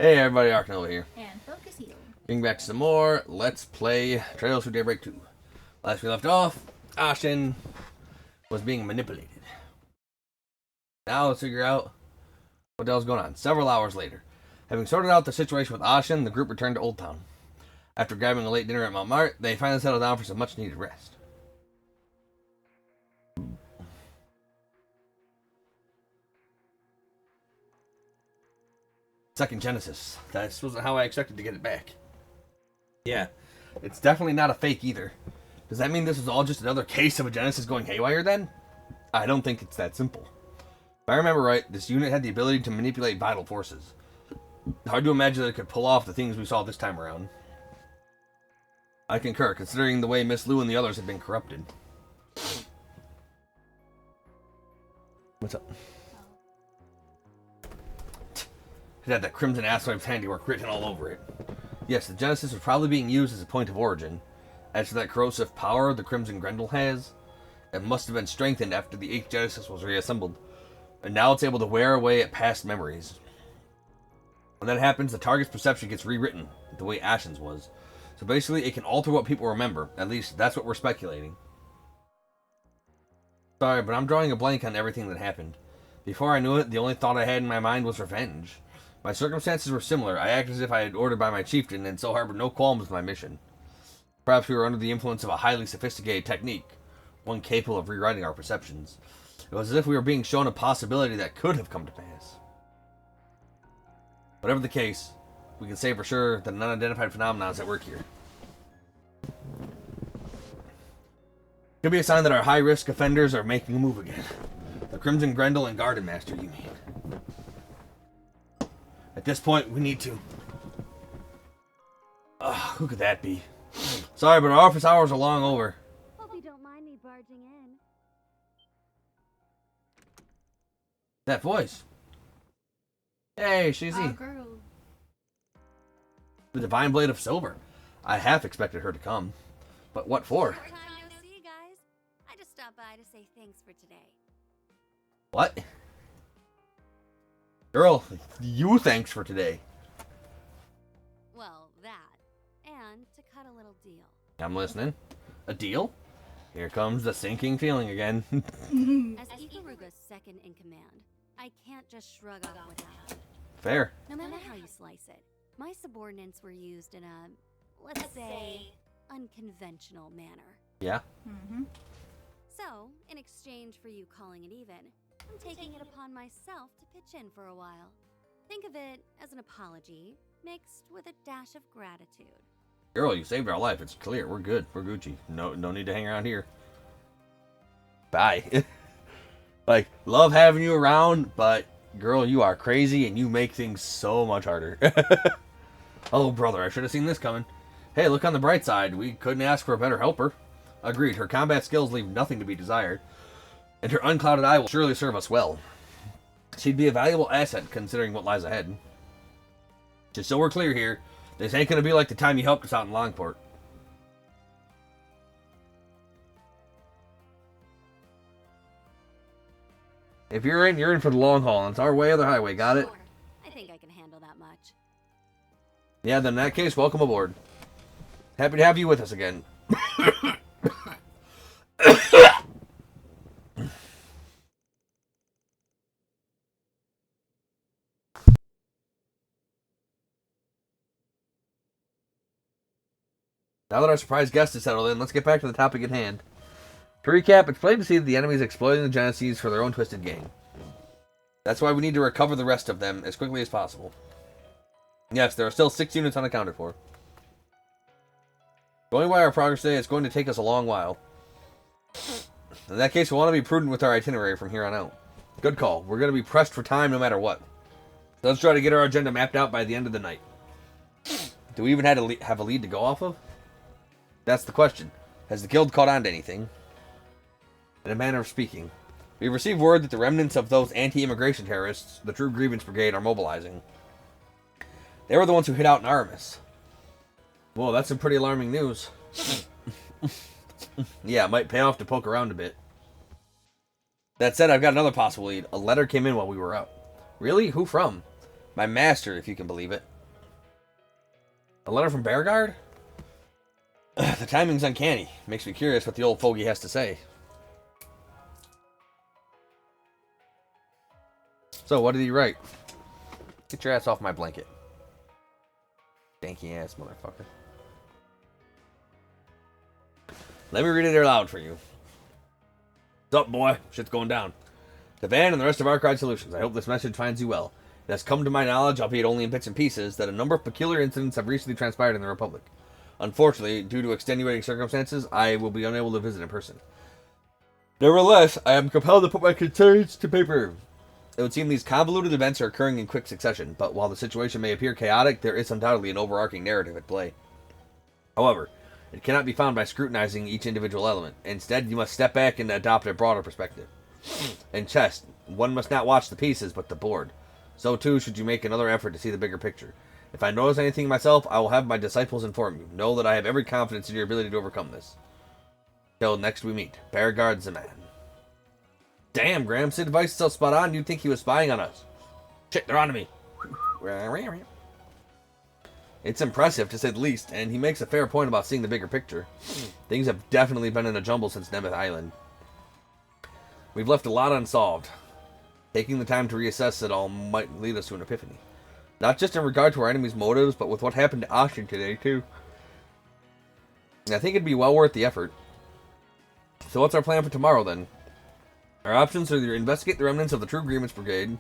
Hey everybody, Arknova here. And focus heal. Bring back some more. Let's play Trails through Daybreak 2. Last we left off, Ashen was being manipulated. Now let's figure out what the hell's going on. Several hours later, having sorted out the situation with Ashen, the group returned to Old Town. After grabbing a late dinner at Montmartre, they finally settled down for some much needed rest. Second Genesis. That wasn't how I expected to get it back. Yeah, it's definitely not a fake either. Does that mean this was all just another case of a Genesis going haywire then? I don't think it's that simple. If I remember right, this unit had the ability to manipulate vital forces. Hard to imagine that it could pull off the things we saw this time around. I concur, considering the way Miss Lou and the others had been corrupted. What's up? It had that crimson asswipe's handiwork written all over it. Yes, the Genesis was probably being used as a point of origin. As for that corrosive power the Crimson Grendel has, it must have been strengthened after the 8th Genesis was reassembled. And now it's able to wear away at past memories. When that happens, the target's perception gets rewritten, the way Ashen's was. So basically, it can alter what people remember. At least, that's what we're speculating. Sorry, but I'm drawing a blank on everything that happened. Before I knew it, the only thought I had in my mind was revenge. My circumstances were similar. I acted as if I had ordered by my chieftain, and so harbored no qualms with my mission. Perhaps we were under the influence of a highly sophisticated technique, one capable of rewriting our perceptions. It was as if we were being shown a possibility that could have come to pass. Whatever the case, we can say for sure that an unidentified phenomenon is at work here. Could be a sign that our high-risk offenders are making a move again. The Crimson Grendel and Garden Master, you mean? At this point, we need to... who could that be? Sorry, but our office hours are long over. Hope you don't mind me barging in. That voice. Hey, Shizzy. Oh, girl. The Divine Blade of Silver. I half expected her to come. But what for? Short time no see, guys. I just stopped by to say thanks for today. What? Girl, you thanks for today. Well, that. And to cut a little deal. I'm listening. A deal? Here comes the sinking feeling again. As Ikaruga's second in command, I can't just shrug off what happened. Fair. No matter how you slice it, my subordinates were used in a, let's say, unconventional manner. Yeah? Mm-hmm. So, in exchange for you calling it even, I'm taking it upon myself to pitch in for a while. Think of it as an apology, mixed with a dash of gratitude. Girl, you saved our life. It's clear. We're good. We're Gucci. No need to hang around here. Bye. Like, love having you around, but girl, you are crazy and you make things so much harder. Oh, brother, I should have seen this coming. Hey, look on the bright side. We couldn't ask for a better helper. Agreed, her combat skills leave nothing to be desired, and her unclouded eye will surely serve us well. She'd be a valuable asset considering what lies ahead. Just so we're clear here, this ain't gonna be like the time you helped us out in Longport. If you're in for the long haul, and it's our way or the highway, got it? Sure. I think I can handle that much. Yeah, then in that case, welcome aboard. Happy to have you with us again. Now that our surprise guest is settled in, let's get back to the topic at hand. To recap, it's plain to see that the enemy is exploiting the Genesis for their own twisted gain. That's why we need to recover the rest of them as quickly as possible. Yes, there are still 6 units unaccounted for. Going by our progress today, it's going to take us a long while. In that case, we'll want to be prudent with our itinerary from here on out. Good call. We're going to be pressed for time no matter what. So let's try to get our agenda mapped out by the end of the night. Do we even have a lead to go off of? That's the question. Has the guild caught on to anything? In a manner of speaking, we've received word that the remnants of those anti-immigration terrorists, the True Grievance Brigade, are mobilizing. They were the ones who hit out in Aramis. Whoa, that's some pretty alarming news. Yeah, it might pay off to poke around a bit. That said, I've got another possible lead. A letter came in while we were out. Really? Who from? My master, if you can believe it. A letter from Beauregard? The timing's uncanny. Makes me curious what the old fogey has to say. So, what did he write? Get your ass off my blanket. Danky ass motherfucker. Let me read it aloud for you. What's up, boy? Shit's going down. To Van and the rest of Arkwright Solutions, I hope this message finds you well. It has come to my knowledge, albeit only in bits and pieces, that a number of peculiar incidents have recently transpired in the Republic. Unfortunately, due to extenuating circumstances, I will be unable to visit in person. Nevertheless, I am compelled to put my concerns to paper. It would seem these convoluted events are occurring in quick succession, but while the situation may appear chaotic, there is undoubtedly an overarching narrative at play. However, it cannot be found by scrutinizing each individual element. Instead, you must step back and adopt a broader perspective. In chess, one must not watch the pieces, but the board. So too should you make another effort to see the bigger picture. If I notice anything myself, I will have my disciples inform you. Know that I have every confidence in your ability to overcome this. Till next we meet, Beauregard the man. Damn, Graham, Sid's advice is so spot on, you'd think he was spying on us. Shit, they're onto me. It's impressive, to say the least, and he makes a fair point about seeing the bigger picture. Things have definitely been in a jumble since Nemeth Island. We've left a lot unsolved. Taking the time to reassess it all might lead us to an epiphany. Not just in regard to our enemy's motives, but with what happened to Ashin today, too. And I think it'd be well worth the effort. So what's our plan for tomorrow, then? Our options are either investigate the remnants of the True Agreements Brigade,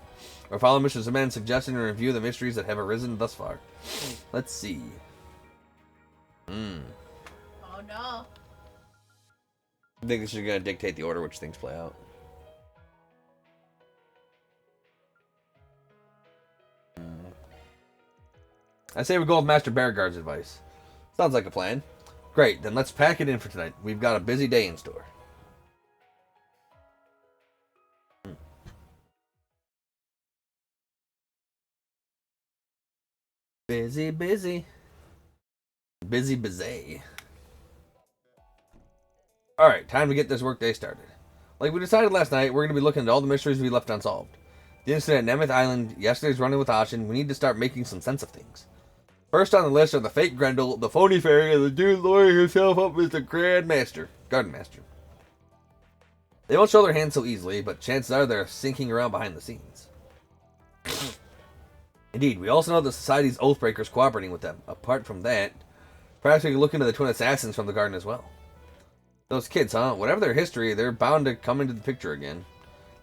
or follow Mr. Zeman's suggestion and review the mysteries that have arisen thus far. Let's see. Oh no. I think this is going to dictate the order which things play out. I say we go with Master Beauregard's advice. Sounds like a plan. Great, then let's pack it in for tonight. We've got a busy day in store. Busy, busy. Busy, busy. Alright, time to get this workday started. Like we decided last night, we're going to be looking at all the mysteries we left unsolved. The incident at Nemeth Island, yesterday's running with Ashin, we need to start making some sense of things. First on the list are the fake Grendel, the phony fairy, and the dude lowering himself up as the Grand Master, Garden Master. They won't show their hands so easily, but chances are they're sinking around behind the scenes. Indeed, we also know the Society's Oathbreakers cooperating with them. Apart from that, perhaps we can look into the twin assassins from the garden as well. Those kids, huh? Whatever their history, they're bound to come into the picture again.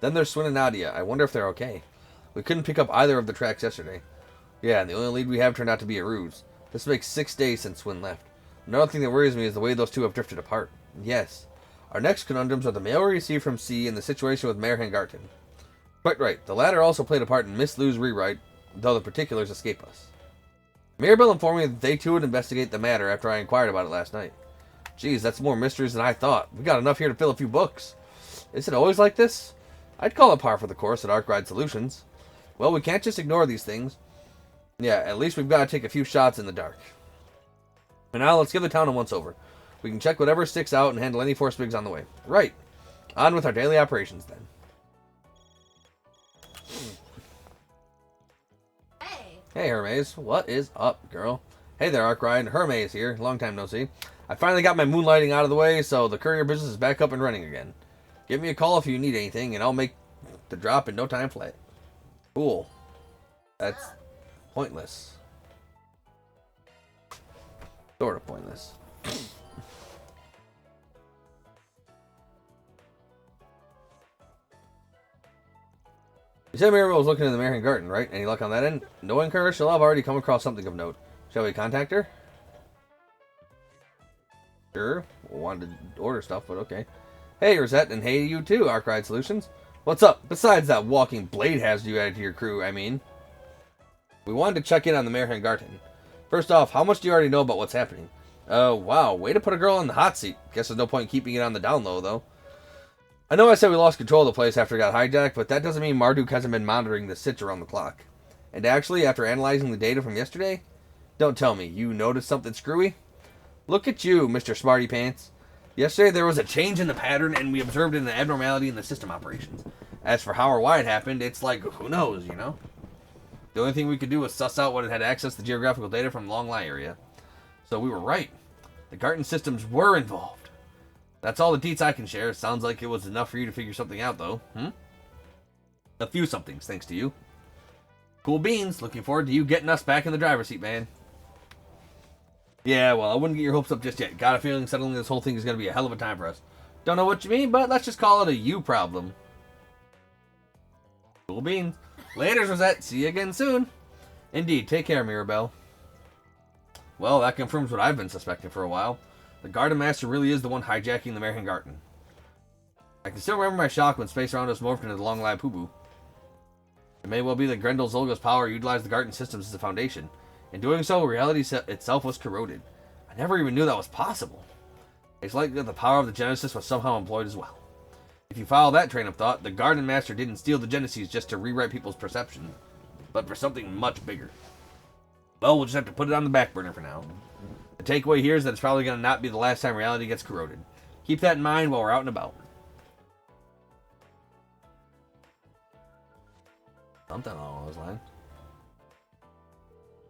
Then there's Swin and Nadia. I wonder if they're okay. We couldn't pick up either of the tracks yesterday. Yeah, and the only lead we have turned out to be a ruse. This makes 6 days since Swin left. Another thing that worries me is the way those two have drifted apart. Yes. Our next conundrums are the mail we received from C and the situation with Mayor Hangarten. Quite right. The latter also played a part in Miss Lou's rewrite, though the particulars escape us. Mirabelle informed me that they too would investigate the matter after I inquired about it last night. Geez, that's more mysteries than I thought. We got enough here to fill a few books. Is it always like this? I'd call it par for the course at Arkwright Solutions. Well, we can't just ignore these things. Yeah, at least we've got to take a few shots in the dark. And now let's give the town a once-over. We can check whatever sticks out and handle any force bigs on the way. Right. On with our daily operations, then. Hey, Hermes. What is up, girl? Hey there, Arkwright. Hermes here. Long time no see. I finally got my moonlighting out of the way, so the courier business is back up and running again. Give me a call if you need anything, and I'll make the drop in no time flat. Cool. That's pointless. Sort of pointless. You said Mirabelle was looking in the Marion Garden, right? Any luck on that end? Knowing her, she'll have already come across something of note. Shall we contact her? Sure. Wanted to order stuff, but okay. Hey, Rosette, and hey you too, Arkwright Solutions. What's up? Besides that walking blade hazard you added to your crew, I mean. We wanted to check in on the Mayor Hangarten. First off, how much do you already know about what's happening? Oh, wow. Way to put a girl in the hot seat. Guess there's no point keeping it on the down low, though. I know I said we lost control of the place after it got hijacked, but that doesn't mean Marduk hasn't been monitoring the sitch around the clock. And actually, after analyzing the data from yesterday, don't tell me, you noticed something screwy? Look at you, Mr. Smarty Pants. Yesterday there was a change in the pattern, and we observed an abnormality in the system operations. As for how or why it happened, it's like, who knows, you know? The only thing we could do was suss out what it had access to geographical data from the Long Lie area. So we were right. The Garten systems were involved. That's all the deets I can share. Sounds like it was enough for you to figure something out, though. A few somethings, thanks to you. Cool beans. Looking forward to you getting us back in the driver's seat, man. Yeah, well, I wouldn't get your hopes up just yet. Got a feeling settling this whole thing is going to be a hell of a time for us. Don't know what you mean, but let's just call it a you problem. Cool beans. Laters, Rosette. See you again soon. Indeed. Take care, Mirabelle. Well, that confirms what I've been suspecting for a while. The Garden Master really is the one hijacking the American Garden. I can still remember my shock when space around us morphed into the Long Lie Poo-Boo. It may well be that Grendel Zolga's power utilized the Garden systems as a foundation. In doing so, reality itself was corroded. I never even knew that was possible. It's likely that the power of the Genesis was somehow employed as well. If you follow that train of thought, the Garden Master didn't steal the Genesis just to rewrite people's perception, but for something much bigger. Well, we'll just have to put it on the back burner for now. The takeaway here is that it's probably going to not be the last time reality gets corroded. Keep that in mind while we're out and about. Something along those lines.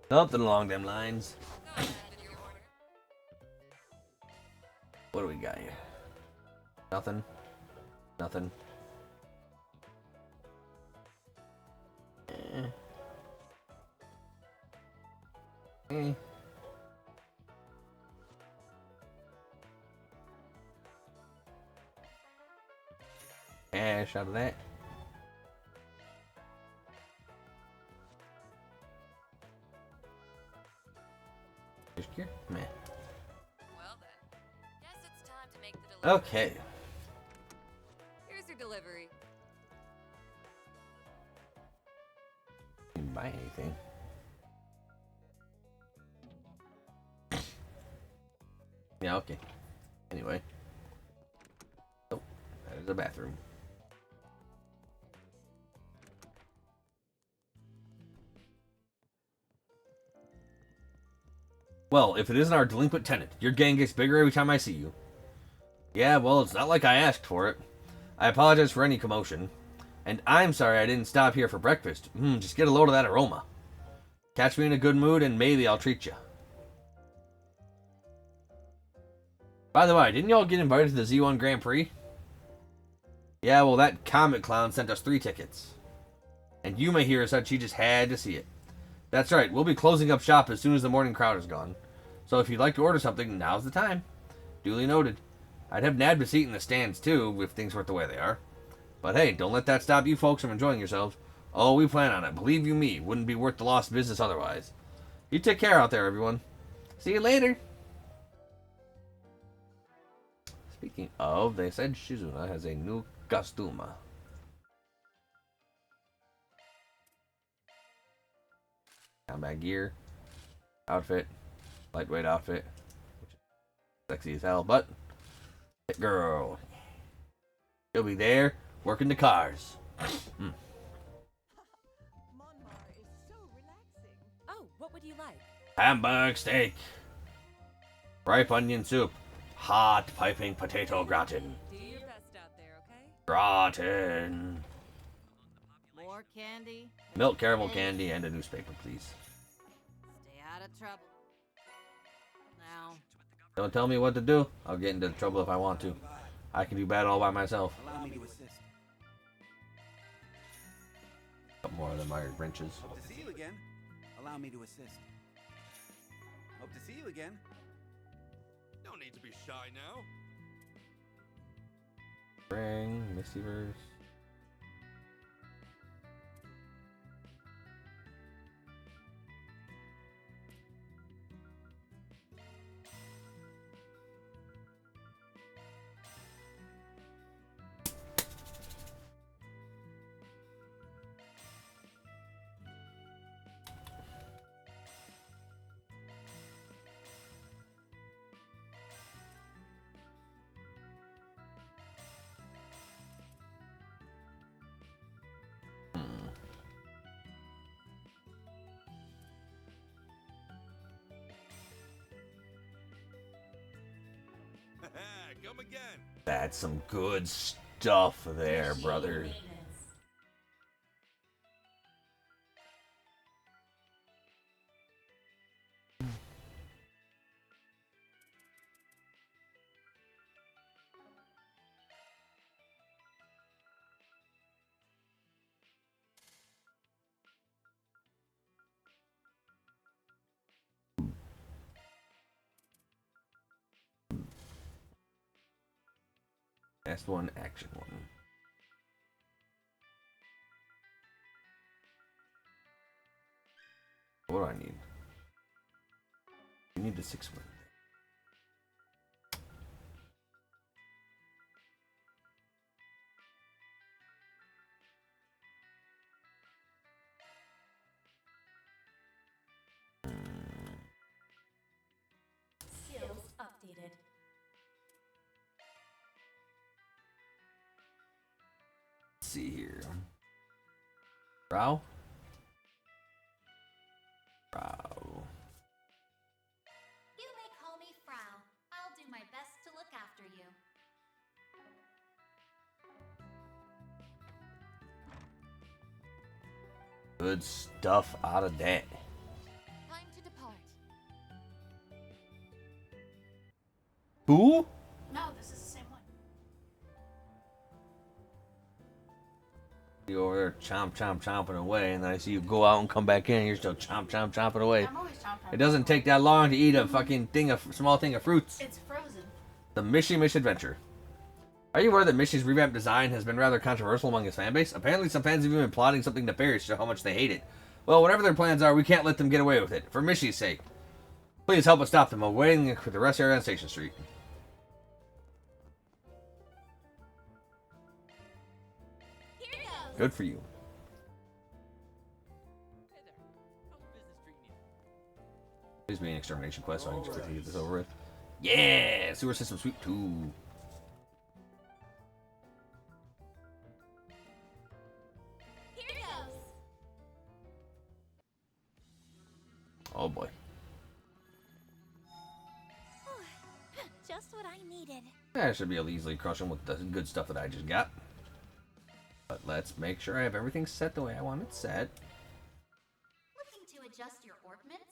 Something along them lines. What do we got here? Nothing. Nothing. Cash out of that. Just here? Meh. Well then, guess it's time to make the delivery. Okay. Here's your delivery. Didn't buy anything. Yeah, okay. Anyway. Oh, that is a bathroom. Well, if it isn't our delinquent tenant, your gang gets bigger every time I see you. Yeah, well, it's not like I asked for it. I apologize for any commotion. And I'm sorry I didn't stop here for breakfast. Just get a load of that aroma. Catch me in a good mood and maybe I'll treat you. By the way, didn't y'all get invited to the Z1 Grand Prix? Yeah, well, that comet clown sent us 3 tickets. And Yuma here said she just had to see it. That's right, we'll be closing up shop as soon as the morning crowd is gone. So if you'd like to order something, now's the time. Duly noted. I'd have nabbed a seat in the stands too, if things weren't the way they are. But hey, don't let that stop you folks from enjoying yourselves. Oh, we plan on it. Believe you me, wouldn't be worth the lost business otherwise. You take care out there, everyone. See you later. Speaking of, they said Shizuna has a new costume. Combat gear, outfit, lightweight outfit, which is sexy as hell, but hit girl. She'll be there working the cars. Monmar is so relaxing. Oh, what would you like? Hamburg steak, ripe onion soup, hot piping potato gratin. Do your best out there, okay? Gratin. More candy? Milk caramel candy and a newspaper, please. Stay out of trouble. Now, Don't tell me what to do. I'll get into trouble if I want to. I can do bad all by myself. Allow me to assist. Couple more of them iron wrenches. Hope to see you again. Allow me to assist. Hope to see you again. No need to be shy now. Spring, Mistyverse. Come again. That's some good stuff there, brother. Last one, action one. What do I need? I need the 6-1. Skills updated. Let's see here. Brow? Brow. You may call me Frau. I'll do my best to look after you. Good stuff out of that. Time to depart. Who? No, this is the same one. You over there chomping away, and then I see you go out and come back in, and you're still chomping away. I'm always chomping. It doesn't take that long to eat a fucking small thing of fruits. It's frozen. The Mishy Misadventure. Are you aware that Mishy's revamped design has been rather controversial among his fanbase? Apparently some fans have even been plotting something nefarious to show how much they hate it. Well, whatever their plans are, we can't let them get away with it. For Mishy's sake. Please help us stop them while waiting for the rest area on Station Street. Here goes. Good for you. Hey there. How's business treating you? Please be an extermination quest so I can just quickly get this over with. Yeah! Sewer System Sweep 2. Here goes. Oh boy. Just what I needed. I should be able to easily crush them with the good stuff that I just got. But let's make sure I have everything set the way I want it set. Looking to adjust your ornaments?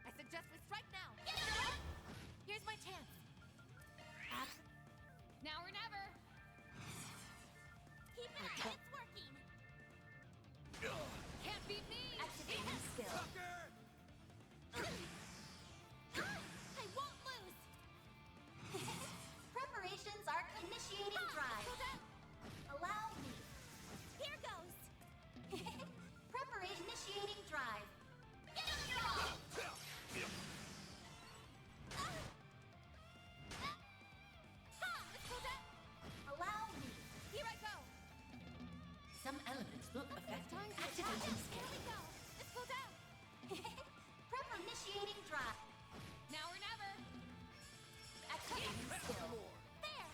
I suggest we strike now. Here's my chance. Now or never. Keep it up. It's working. Can't beat me. Activating skill. I won't lose. Preparations are initiating drive. Allow me. Here goes. Preparation initiating drive. Allow me. Here I go. Some elements look effective. Activating skill. Let's go down. Prep initiating drive. Now or never. Activating skill. There.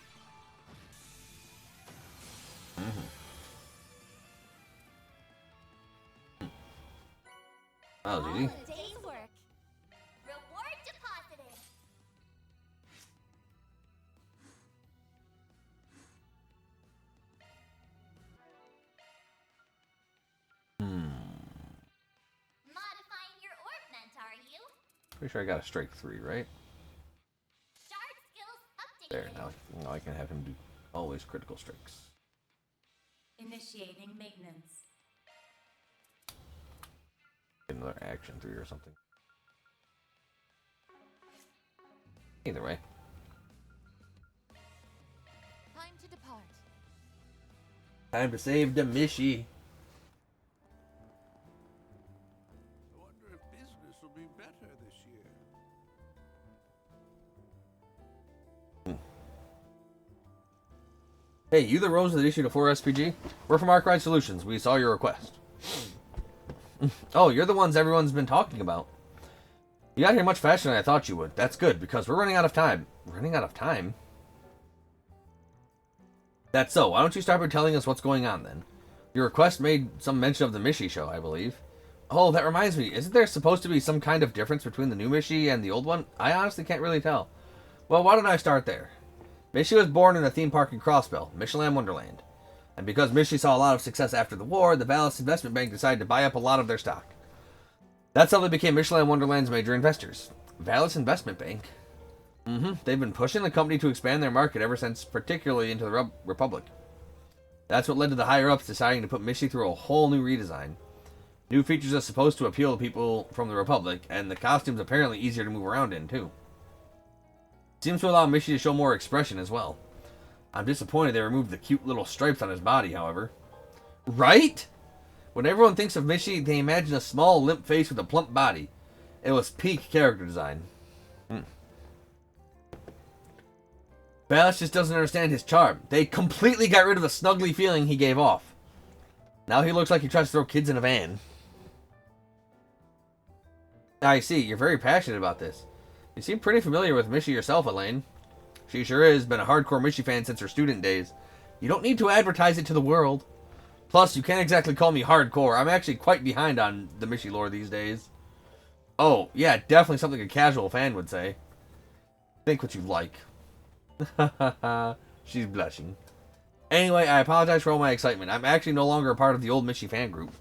Oh, All easy. a day's work. Reward deposited. Modifying your ornament, are you? Pretty sure I got a strike 3, right? Shard skills updated. There, now I can have him do always critical strikes. Initiating maintenance. Get another action 3 or something. Either way. Time to depart. Time to save the Mishy. I wonder if business will be better this year. Hey, you the Rose that issued a 4 SPG? We're from Arkwright Solutions. We saw your request. Oh, you're the ones everyone's been talking about. You got here much faster than I thought you would. That's good, because we're running out of time. Running out of time? That's so. Why don't you start by telling us what's going on, then? Your request made some mention of the Mishy show, I believe. Oh, that reminds me. Isn't there supposed to be some kind of difference between the new Mishy and the old one? I honestly can't really tell. Well, why don't I start there? Mishy was born in a theme park in Crossbell, Michelin Wonderland. And because Mishy saw a lot of success after the war, the Vallis Investment Bank decided to buy up a lot of their stock. That's how they became Michelin Wonderland's major investors. Vallis Investment Bank? They've been pushing the company to expand their market ever since, particularly into the Republic. That's what led to the higher-ups deciding to put Mishy through a whole new redesign. New features are supposed to appeal to people from the Republic, and the costume's apparently easier to move around in, too. Seems to allow Mishy to show more expression as well. I'm disappointed they removed the cute little stripes on his body, however. Right? When everyone thinks of Mishy, they imagine a small, limp face with a plump body. It was peak character design. Bash just doesn't understand his charm. They completely got rid of the snuggly feeling he gave off. Now he looks like he tries to throw kids in a van. I see, you're very passionate about this. You seem pretty familiar with Mishy yourself, Elaine. She sure is, been a hardcore Mishy fan since her student days. You don't need to advertise it to the world. Plus, you can't exactly call me hardcore. I'm actually quite behind on the Mishy lore these days. Oh, yeah, definitely something a casual fan would say. Think what you like. She's blushing. Anyway, I apologize for all my excitement. I'm actually no longer a part of the old Mishy fan group.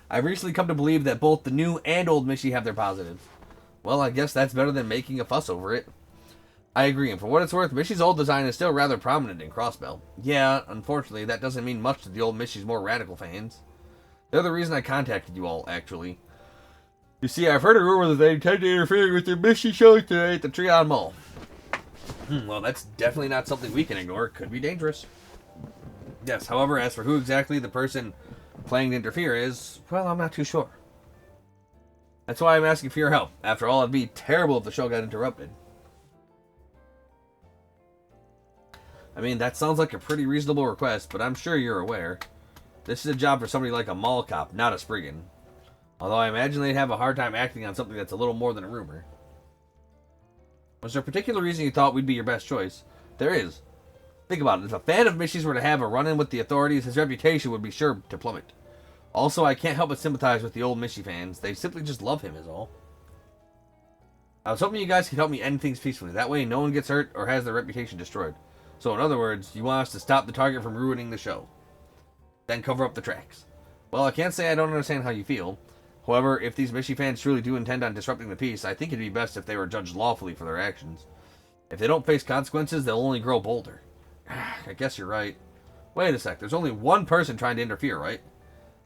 I've recently come to believe that both the new and old Mishy have their positives. Well, I guess that's better than making a fuss over it. I agree, and for what it's worth, Mishy's old design is still rather prominent in Crossbell. Yeah, unfortunately, that doesn't mean much to the old Mishy's more radical fans. They're the reason I contacted you all, actually. You see, I've heard a rumor that they intend to interfere with the Mishy show today at the Treon Mall. Well, that's definitely not something we can ignore. It could be dangerous. Yes, however, as for who exactly the person planning to interfere is, well, I'm not too sure. That's why I'm asking for your help. After all, it'd be terrible if the show got interrupted. I mean, that sounds like a pretty reasonable request, but I'm sure you're aware. This is a job for somebody like a mall cop, not a Spriggan. Although I imagine they'd have a hard time acting on something that's a little more than a rumor. Was there a particular reason you thought we'd be your best choice? There is. Think about it. If a fan of Mishy's were to have a run-in with the authorities, his reputation would be sure to plummet. Also, I can't help but sympathize with the old Mishy fans. They simply just love him, is all. I was hoping you guys could help me end things peacefully. That way, no one gets hurt or has their reputation destroyed. So, in other words, you want us to stop the target from ruining the show. Then cover up the tracks. Well, I can't say I don't understand how you feel. However, if these Mishy fans truly do intend on disrupting the peace, I think it'd be best if they were judged lawfully for their actions. If they don't face consequences, they'll only grow bolder. I guess you're right. Wait a sec, there's only one person trying to interfere, right?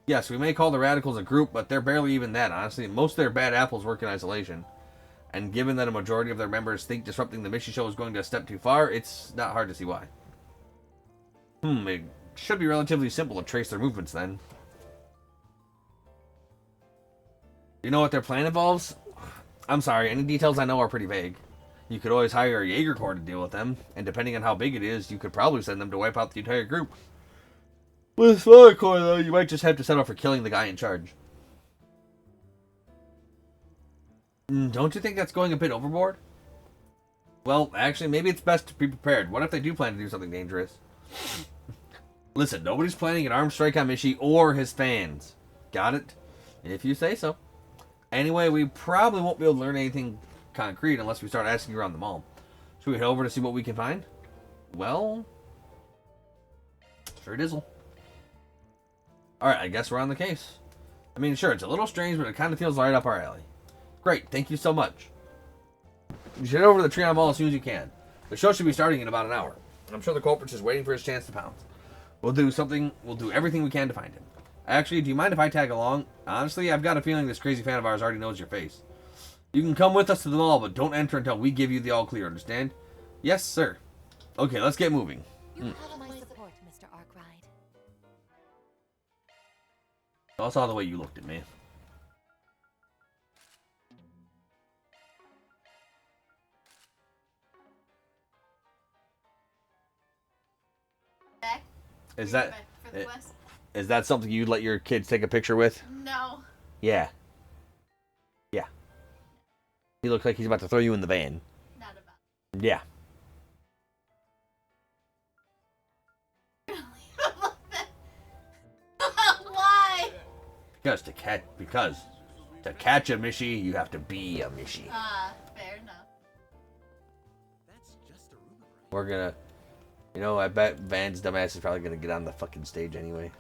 Yes, we may call the Radicals a group, but they're barely even that, honestly. Most of their bad apples work in isolation. And given that a majority of their members think disrupting the Mishy show is going to a step too far, it's not hard to see why. It should be relatively simple to trace their movements then. You know what their plan involves? I'm sorry, any details I know are pretty vague. You could always hire a Jaeger Corps to deal with them, and depending on how big it is, you could probably send them to wipe out the entire group. With a smaller Corps, though, you might just have to settle for killing the guy in charge. Don't you think that's going a bit overboard? Well, actually, maybe it's best to be prepared. What if they do plan to do something dangerous? Listen, nobody's planning an armed strike on Mishy or his fans. Got it? If you say so. Anyway, we probably won't be able to learn anything concrete unless we start asking around the mall. Should we head over to see what we can find? Well, sure dizzle. Alright, I guess we're on the case. I mean, sure, it's a little strange, but it kind of feels right up our alley. Great, thank you so much. You should head over to the Treon Mall as soon as you can. The show should be starting in about an hour. I'm sure the culprit's just waiting for his chance to pounce. We'll do everything we can to find him. Actually, do you mind if I tag along? Honestly, I've got a feeling this crazy fan of ours already knows your face. You can come with us to the mall, but don't enter until we give you the all clear, understand? Yes, sir. Okay, let's get moving. You have my support, Mr. Arkwright. I saw the way you looked at me. Back. Is that For the quest? is that something you'd let your kids take a picture with? No. Yeah. Yeah. He looks like he's about to throw you in the van. Not about. Yeah. Why? Because to catch a Mishy, you have to be a Mishy. Fair enough. That's just a rumor. We're gonna, I bet Van's dumbass is probably gonna get on the fucking stage anyway.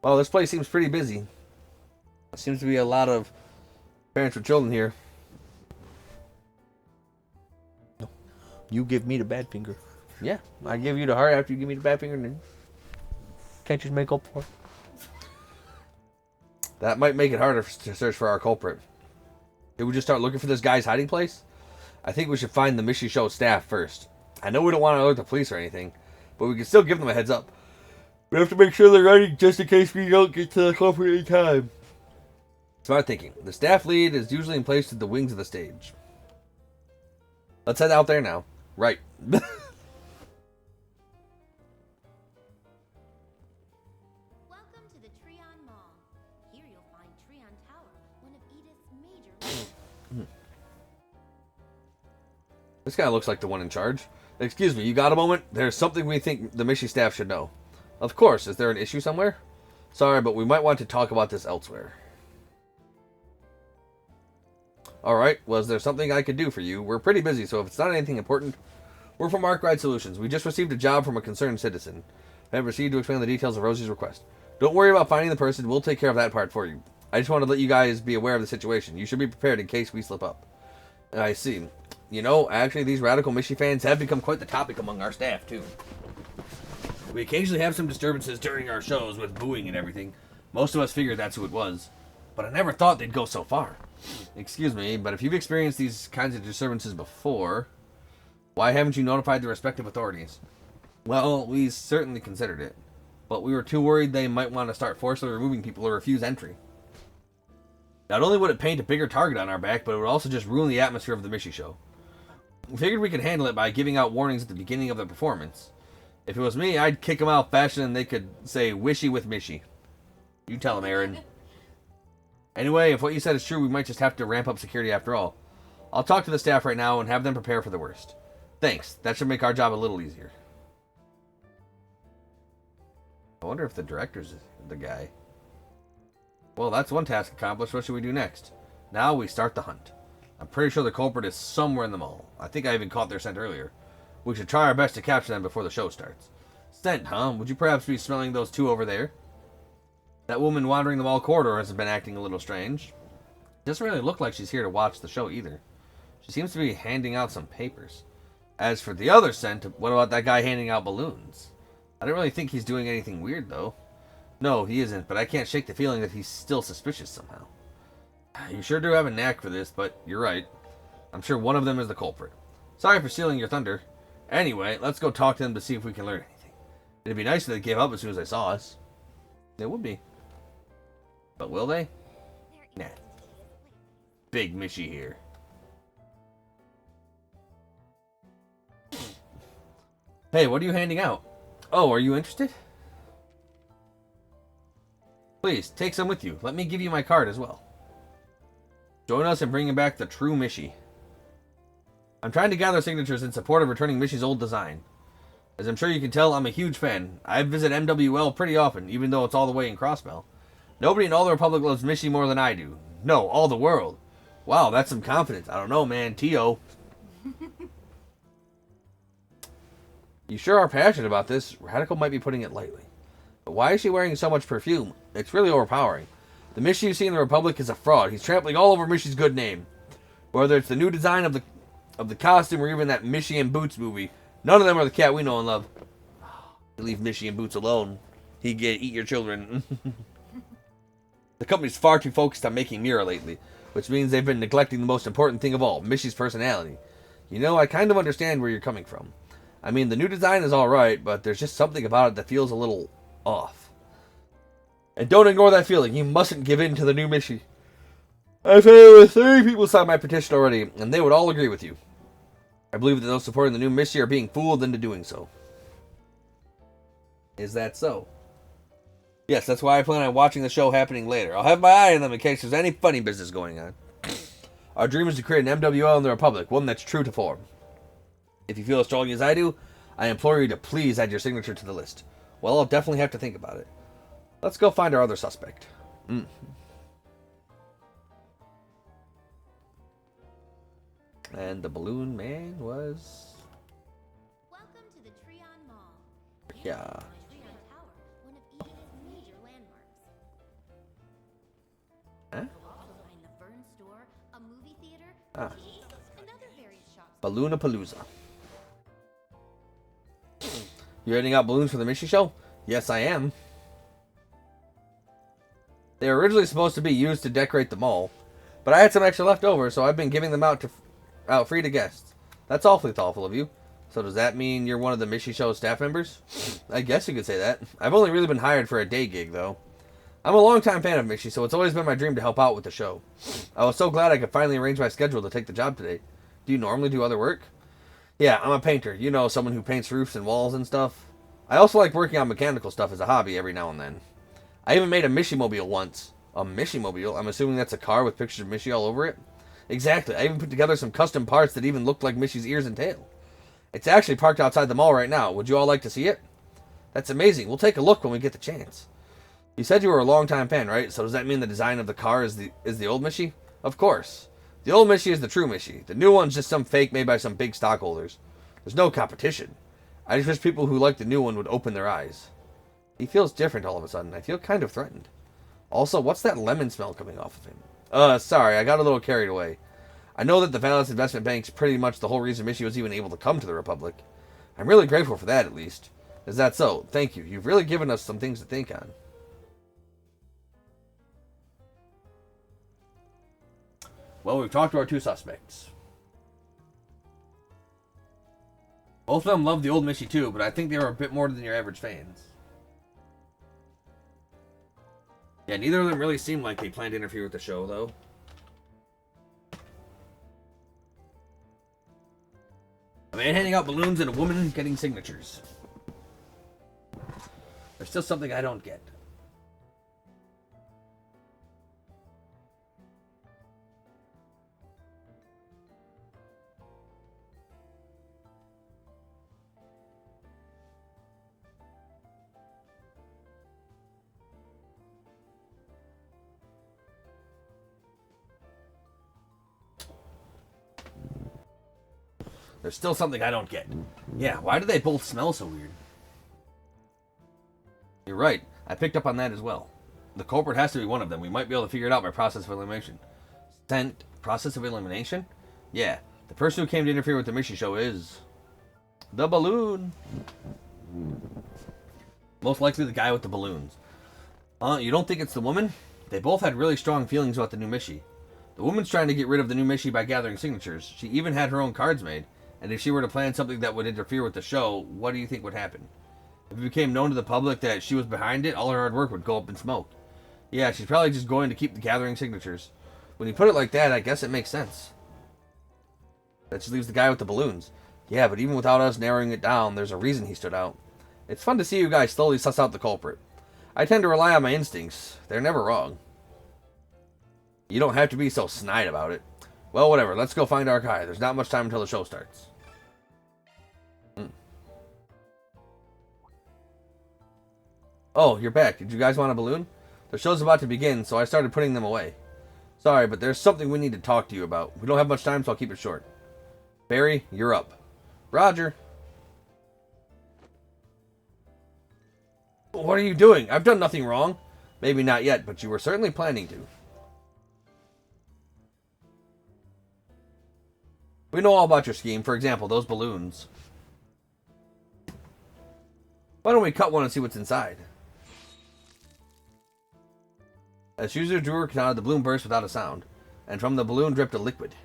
Well, this place seems pretty busy. There seems to be a lot of parents with children here. You give me the bad finger. Yeah, I give you the heart after you give me the bad finger. And Can't you make up for it? that might make it harder to search for our culprit. Did we just start looking for this guy's hiding place? I think we should find the Mishy Show staff first. I know we don't want to alert the police or anything, but we can still give them a heads up. We have to make sure they're ready just in case we don't get to the culprit in time. Smart thinking. The staff lead is usually in place at the wings of the stage. Let's head out there now. Right. Welcome to the Treon Mall. Here you'll find Treon Tower, one of Edith's major. This guy looks like the one in charge. Excuse me, you got a moment? There's something we think the Mishy staff should know. Of course, is there an issue somewhere? Sorry, but we might want to talk about this elsewhere. Alright, was there something I could do for you? We're pretty busy, so if it's not anything important... We're from Arkwright Solutions. We just received a job from a concerned citizen. I have received to explain the details of Rosie's request. Don't worry about finding the person. We'll take care of that part for you. I just wanted to let you guys be aware of the situation. You should be prepared in case we slip up. I see. You know, actually, these radical Mishy fans have become quite the topic among our staff, too. We occasionally have some disturbances during our shows with booing and everything. Most of us figured that's who it was. But I never thought they'd go so far. Excuse me, but if you've experienced these kinds of disturbances before, why haven't you notified the respective authorities? Well, we certainly considered it. But we were too worried they might want to start forcibly removing people or refuse entry. Not only would it paint a bigger target on our back, but it would also just ruin the atmosphere of the Mishy Show. We figured we could handle it by giving out warnings at the beginning of the performance. If it was me, I'd kick them out faster than they could say wishy with Mishy. You tell him, Aaron. Anyway, if what you said is true, we might just have to ramp up security after all. I'll talk to the staff right now and have them prepare for the worst. Thanks. That should make our job a little easier. I wonder if the director's the guy. Well, that's one task accomplished. What should we do next? Now we start the hunt. I'm pretty sure the culprit is somewhere in the mall. I think I even caught their scent earlier. We should try our best to capture them before the show starts. Scent, huh? Would you perhaps be smelling those two over there? That woman wandering the mall corridor has been acting a little strange. Doesn't really look like she's here to watch the show either. She seems to be handing out some papers. As for the other scent, what about that guy handing out balloons? I don't really think he's doing anything weird, though. No, he isn't, but I can't shake the feeling that he's still suspicious somehow. You sure do have a knack for this, but you're right. I'm sure one of them is the culprit. Sorry for stealing your thunder. Anyway, let's go talk to them to see if we can learn anything. It'd be nice if they gave up as soon as they saw us. It would be. But will they? Nah. Big Mishy here. Hey, what are you handing out? Oh, are you interested? Please, take some with you. Let me give you my card as well. Join us in bringing back the true Mishy. I'm trying to gather signatures in support of returning Mishy's old design. As I'm sure you can tell, I'm a huge fan. I visit MWL pretty often, even though it's all the way in Crossbell. Nobody in all the Republic loves Mishy more than I do. No, all the world. Wow, that's some confidence. I don't know, man. T.O. You sure are passionate about this. Radical might be putting it lightly. But why is she wearing so much perfume? It's really overpowering. The Mishy you see in the Republic is a fraud. He's trampling all over Mishy's good name. Whether it's the new design of the costume or even that Mishy and Boots movie, none of them are the cat we know and love. You leave Mishy and Boots alone, he'd eat your children. The company's far too focused on making Mira lately, which means they've been neglecting the most important thing of all, Mishy's personality. You know, I kind of understand where you're coming from. I mean, the new design is alright, but there's just something about it that feels a little off. And don't ignore that feeling. You mustn't give in to the new Mishy. I've had over 30 people sign my petition already, and they would all agree with you. I believe that those supporting the new Mishy are being fooled into doing so. Is that so? Yes, that's why I plan on watching the show happening later. I'll have my eye on them in case there's any funny business going on. Our dream is to create an MWL in the Republic, one that's true to form. If you feel as strongly as I do, I implore you to please add your signature to the list. Well, I'll definitely have to think about it. Let's go find our other suspect. And the balloon man was... Welcome to the Treon Mall. Yeah. Treon Tower, one of Edith's major landmarks. Huh? You'll also find the Fern Store, a movie theater, Ah. boutiques, and other various shops. Balloonapalooza. You handing out balloons for the Mishy show? Yes, I am. They were originally supposed to be used to decorate the mall, but I had some extra left over, so I've been giving them out free to guests. That's awfully thoughtful of you. So does that mean you're one of the Mishy Show's staff members? I guess you could say that. I've only really been hired for a day gig, though. I'm a longtime fan of Mishy, so it's always been my dream to help out with the show. I was so glad I could finally arrange my schedule to take the job today. Do you normally do other work? Yeah, I'm a painter. You know, someone who paints roofs and walls and stuff. I also like working on mechanical stuff as a hobby every now and then. I even made a Mishy-mobile once. A Mishy-mobile? I'm assuming that's a car with pictures of Mishy all over it? Exactly. I even put together some custom parts that even looked like Mishy's ears and tail. It's actually parked outside the mall right now. Would you all like to see it? That's amazing. We'll take a look when we get the chance. You said you were a longtime fan, right? So does that mean the design of the car is the old Mishy? Of course. The old Mishy is the true Mishy. The new one's just some fake made by some big stockholders. There's no competition. I just wish people who like the new one would open their eyes. He feels different all of a sudden. I feel kind of threatened. Also, what's that lemon smell coming off of him? Sorry, I got a little carried away. I know that the Vallis Investment Bank's pretty much the whole reason Mishy was even able to come to the Republic. I'm really grateful for that, at least. Is that so? Thank you. You've really given us some things to think on. Well, we've talked to our two suspects. Both of them love the old Mishy too, but I think they were a bit more than your average fans. Yeah, neither of them really seemed like they planned to interfere with the show, though. A man handing out balloons and a woman getting signatures. There's still something I don't get. There's still something I don't get. Yeah, why do they both smell so weird? You're right. I picked up on that as well. The culprit has to be one of them. We might be able to figure it out by process of elimination. Process of elimination? Yeah. The person who came to interfere with the Mishy show is... the balloon. Most likely the guy with the balloons. You don't think it's the woman? They both had really strong feelings about the new Mishy. The woman's trying to get rid of the new Mishy by gathering signatures. She even had her own cards made. And if she were to plan something that would interfere with the show, what do you think would happen? If it became known to the public that she was behind it, all her hard work would go up in smoke. Yeah, she's probably just going to keep gathering signatures. When you put it like that, I guess it makes sense. That just leaves the guy with the balloons. Yeah, but even without us narrowing it down, there's a reason he stood out. It's fun to see you guys slowly suss out the culprit. I tend to rely on my instincts. They're never wrong. You don't have to be so snide about it. Well, whatever. Let's go find our guy. There's not much time until the show starts. Oh, you're back. Did you guys want a balloon? The show's about to begin, so I started putting them away. Sorry, but there's something we need to talk to you about. We don't have much time, so I'll keep it short. Barry, you're up. Roger. What are you doing? I've done nothing wrong. Maybe not yet, but you were certainly planning to. We know all about your scheme. For example, those balloons. Why don't we cut one and see what's inside? As user drew her katana, the balloon burst without a sound, and from the balloon dripped a liquid.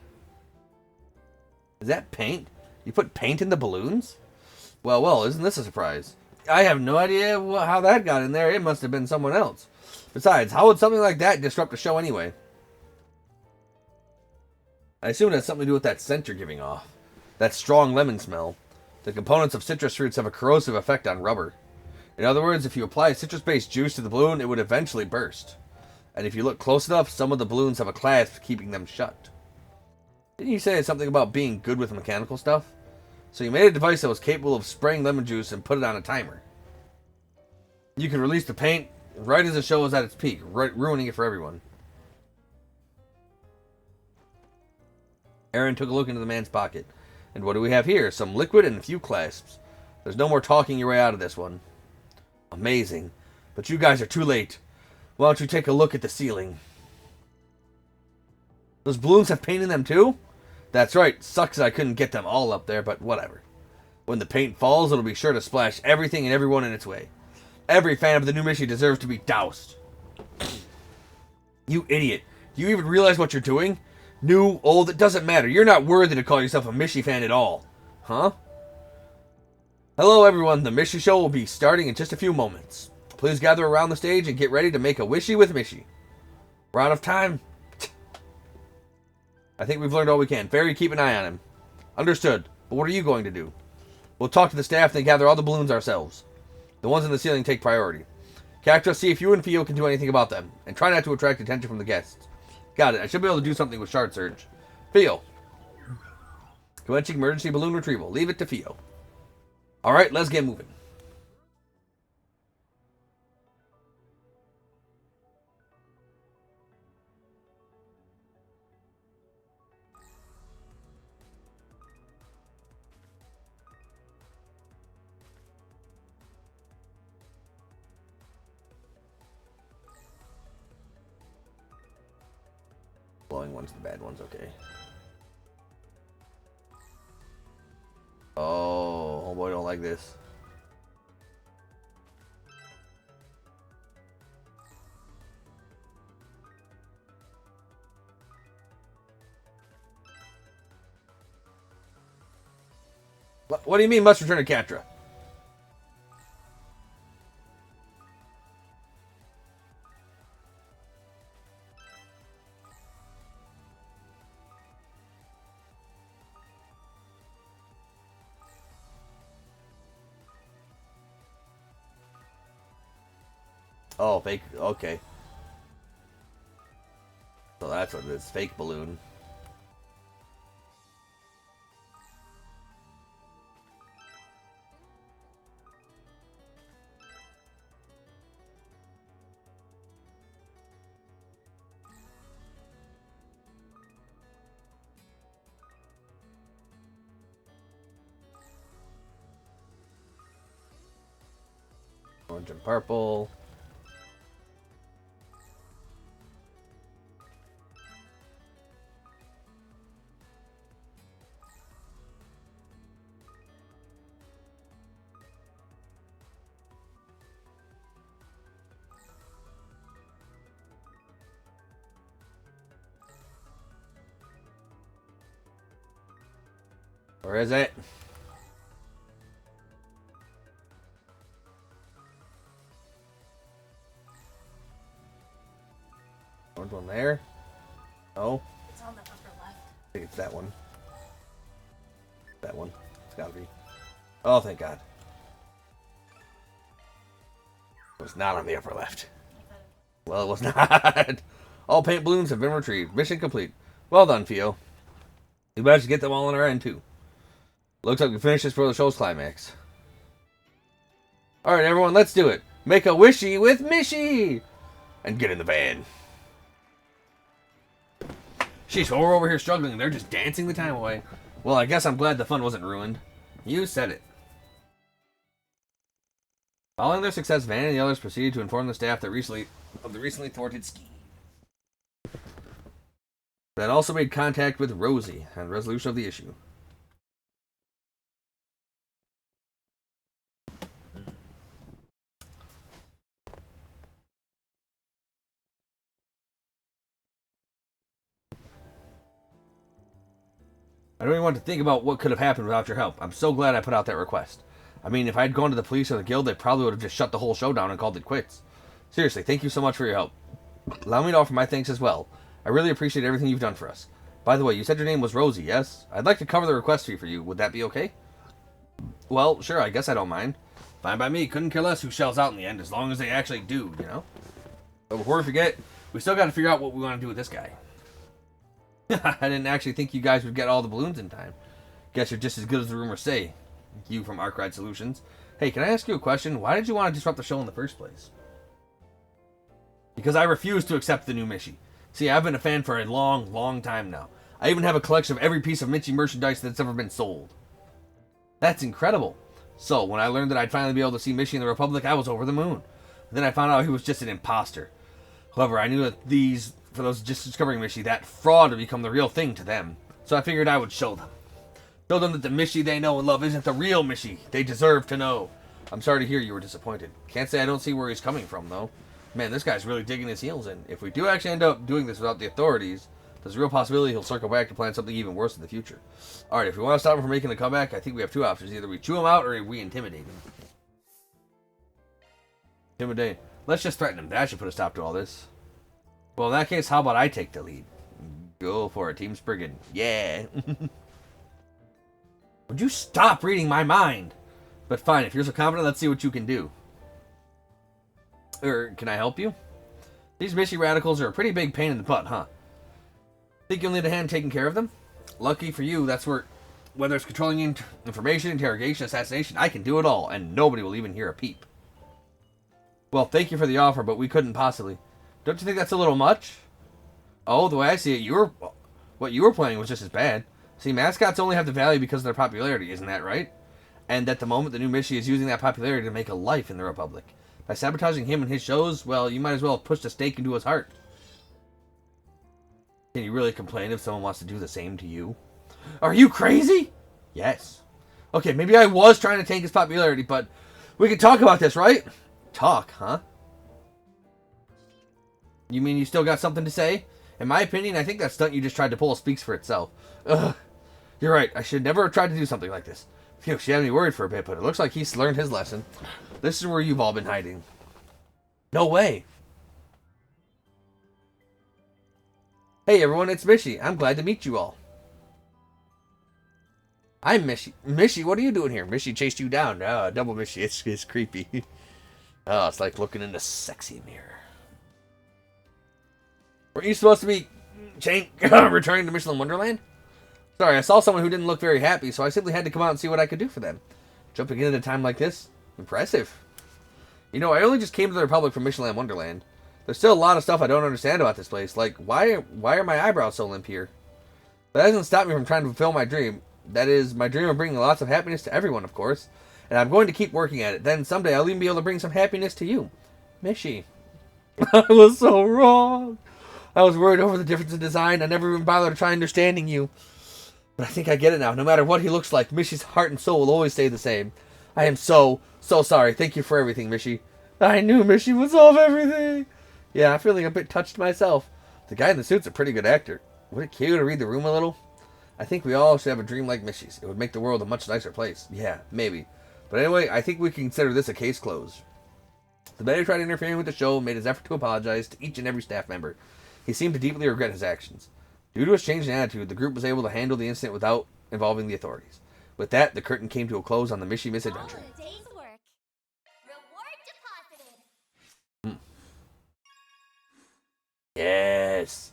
Is that paint? You put paint in the balloons? Well, isn't this a surprise? I have no idea how that got in there. It must have been someone else. Besides, how would something like that disrupt the show anyway? I assume it has something to do with that scent you're giving off. That strong lemon smell. The components of citrus fruits have a corrosive effect on rubber. In other words, if you apply citrus-based juice to the balloon, it would eventually burst. And if you look close enough, some of the balloons have a clasp keeping them shut. Didn't you say something about being good with mechanical stuff? So you made a device that was capable of spraying lemon juice and put it on a timer. You can release the paint right as the show is at its peak, ruining it for everyone. Aaron took a look into the man's pocket. And what do we have here? Some liquid and a few clasps. There's no more talking your way out of this one. Amazing. But you guys are too late. Why don't you take a look at the ceiling? Those balloons have paint in them too? That's right. Sucks that I couldn't get them all up there, but whatever. When the paint falls, it'll be sure to splash everything and everyone in its way. Every fan of the new Mishy deserves to be doused. You idiot. Do you even realize what you're doing? New, old, it doesn't matter. You're not worthy to call yourself a Mishy fan at all. Huh? Hello everyone, the Mishy Show will be starting in just a few moments. Please gather around the stage and get ready to make a wishy with Mishy. We're out of time. I think we've learned all we can. Fairy, keep an eye on him. Understood. But what are you going to do? We'll talk to the staff and gather all the balloons ourselves. The ones in the ceiling take priority. Cactus, see if you and Theo can do anything about them. And try not to attract attention from the guests. Got it. I should be able to do something with Shard Surge. Theo. Commencing emergency balloon retrieval. Leave it to Theo. Alright, let's get moving. Blowing one's the bad ones, okay. Oh, homeboy don't like this. What do you mean must return to Catra? Oh, fake. Okay. So that's what it is. Fake balloon. Orange and purple. Where is it? Orange one there. Oh. It's on the upper left. I think it's that one. That one. It's gotta be. Oh, thank God. It was not on the upper left. Well, it was not. All paint balloons have been retrieved. Mission complete. Well done, Theo. We managed to get them all on our end, too. Looks like we finished this for the show's climax. Alright, everyone, let's do it. Make a wishy with Mishy! And get in the van. Sheesh, while we're over here struggling, and they're just dancing the time away. Well, I guess I'm glad the fun wasn't ruined. You said it. Following their success, Van and the others proceeded to inform the staff that of the recently thwarted scheme. That also made contact with Rosie and resolution of the issue. I don't even want to think about what could have happened without your help. I'm so glad I put out that request. I mean, if I had gone to the police or the guild, they probably would have just shut the whole show down and called it quits. Seriously, thank you so much for your help. Allow me to offer my thanks as well. I really appreciate everything you've done for us. By the way, you said your name was Rosie, yes? I'd like to cover the request fee for you. Would that be okay? Well, sure, I guess I don't mind. Fine by me. Couldn't care less who shells out in the end, as long as they actually do, you know? But before we forget, we still got to figure out what we want to do with this guy. I didn't actually think you guys would get all the balloons in time. Guess you're just as good as the rumors say. You from Arkride Solutions. Hey, can I ask you a question? Why did you want to disrupt the show in the first place? Because I refuse to accept the new Mishy. See, I've been a fan for a long, long time now. I even have a collection of every piece of Mishy merchandise that's ever been sold. That's incredible. So, when I learned that I'd finally be able to see Mishy in the Republic, I was over the moon. Then I found out he was just an imposter. However, I knew that these for those just discovering Mishy, that fraud to become the real thing to them. So I figured I would show them. Show them that the Mishy they know and love isn't the real Mishy they deserve to know. I'm sorry to hear you were disappointed. Can't say I don't see where he's coming from, though. Man, this guy's really digging his heels in. If we do actually end up doing this without the authorities, there's a real possibility he'll circle back to plan something even worse in the future. Alright, if we want to stop him from making a comeback, I think we have two options. Either we chew him out or we intimidate him. Intimidate. Let's just threaten him. That should put a stop to all this. Well, in that case, how about I take the lead? Go for it, Team Spriggan. Yeah. Would you stop reading my mind? But fine, if you're so confident, let's see what you can do. Or, can I help you? These Mishy radicals are a pretty big pain in the butt, huh? Think you'll need a hand taking care of them? Lucky for you, that's where... Whether it's controlling information, interrogation, assassination, I can do it all, and nobody will even hear a peep. Well, thank you for the offer, but we couldn't possibly. Don't you think that's a little much? Oh, the way I see it, what you were playing was just as bad. See, mascots only have the value because of their popularity, isn't that right? And at the moment, the new Mishy is using that popularity to make a life in the Republic. By sabotaging him and his shows, well, you might as well have pushed a stake into his heart. Can you really complain if someone wants to do the same to you? Are you crazy? Yes. Okay, maybe I was trying to tank his popularity, but we can talk about this, right? Talk, huh? You mean you still got something to say? In my opinion, I think that stunt you just tried to pull speaks for itself. Ugh. You're right, I should never have tried to do something like this. Phew, she had me worried for a bit, but it looks like he's learned his lesson. This is where you've all been hiding. No way. Hey everyone, it's Mishy. I'm glad to meet you all. I'm Mishy. Mishy, what are you doing here? Mishy chased you down. Oh, double Mishy. It's creepy. Oh, it's like looking in a sexy mirror. Weren't you supposed to be returning to Michelin Wonderland? Sorry, I saw someone who didn't look very happy, so I simply had to come out and see what I could do for them. Jumping in at a time like this? Impressive. You know, I only just came to the Republic from Michelin Wonderland. There's still a lot of stuff I don't understand about this place. Like, why are my eyebrows so limp here? That doesn't stop me from trying to fulfill my dream. That is, my dream of bringing lots of happiness to everyone, of course. And I'm going to keep working at it. Then someday I'll even be able to bring some happiness to you. Mishy. I was so wrong. I was worried over the difference in design. I never even bothered to try understanding you. But I think I get it now. No matter what he looks like, Mishy's heart and soul will always stay the same. I am so sorry. Thank you for everything, Mishy. I knew Mishy would solve everything. Yeah, I'm feeling a bit touched myself. The guy in the suit's a pretty good actor. Would it kill you to read the room a little? I think we all should have a dream like Mishy's. It would make the world a much nicer place. Yeah, maybe. But anyway, I think we can consider this a case closed. The man who tried interfering with the show made his effort to apologize to each and every staff member. He seemed to deeply regret his actions. Due to his change in attitude, the group was able to handle the incident without involving the authorities. With that, the curtain came to a close on the Mishy misadventure. All a day's work. Reward deposited. Yes.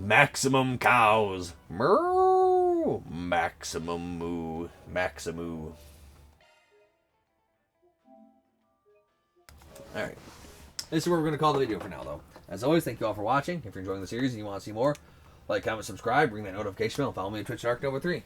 Maximum cows. Moo. Maximum moo. Maximoo. Alright. This is where we're going to call the video for now, though. As always, thank you all for watching. If you're enjoying the series and you want to see more, like, comment, subscribe, ring that notification bell, and follow me on Twitch, Dark Nova 3.